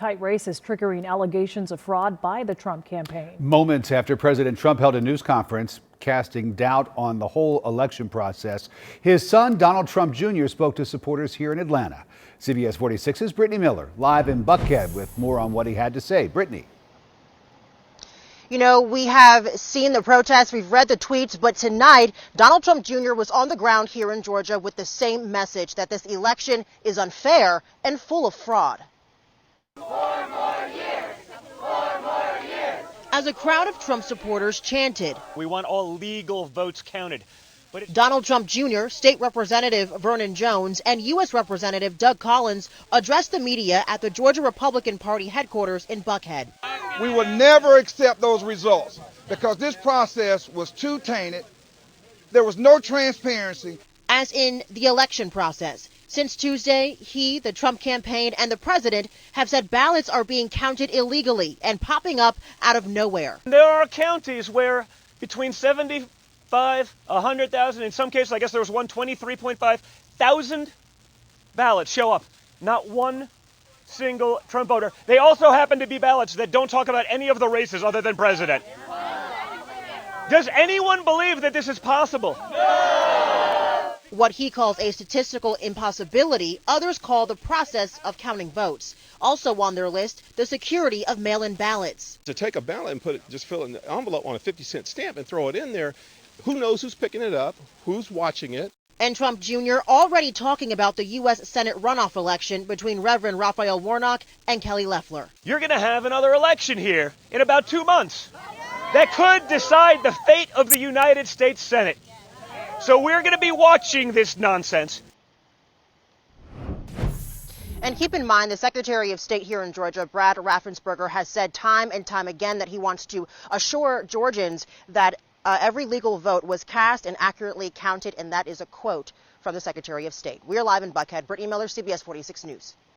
Tight races triggering allegations of fraud by the Trump campaign. Moments after President Trump held a news conference casting doubt on the whole election process, his son Donald Trump Jr. spoke to supporters here in Atlanta. CBS 46's Brittany Miller live in Buckhead with more on what he had to say. Brittany. You know, we have seen the protests, we've read the tweets, but tonight, Donald Trump Jr. was on the ground here in Georgia with the same message that this election is unfair and full of fraud. 4 more years! 4 more years! As a crowd of Trump supporters chanted, "We want all legal votes counted." But Donald Trump Jr., State Representative Vernon Jones, and U.S. Representative Doug Collins addressed the media at the Georgia Republican Party headquarters in Buckhead. We will never accept those results because this process was too tainted. There was no transparency. As in the election process. Since Tuesday, he, the Trump campaign, and the president have said ballots are being counted illegally and popping up out of nowhere. there are counties where between 75, 100,000, in some cases, I guess there was 23.5 thousand ballots show up. Not one single Trump voter. They also happen to be ballots that don't talk about any of the races other than president. Does anyone believe that this is possible? What he calls a statistical impossibility, others call the process of counting votes. Also on their list, the security of mail-in ballots. To take a ballot and just fill in the envelope on a 50-cent stamp and throw it in there, who knows who's picking it up, who's watching it? And Trump Jr. already talking about the U.S. Senate runoff election between Reverend Raphael Warnock and Kelly Loeffler. You're going to have another election here in about 2 months that could decide the fate of the United States Senate. So we're going to be watching this nonsense. And keep in mind, the Secretary of State here in Georgia, Brad Raffensperger, has said time and time again that he wants to assure Georgians that every legal vote was cast and accurately counted, and that is a quote from the Secretary of State. We're live in Buckhead. Brittany Miller, CBS 46 News.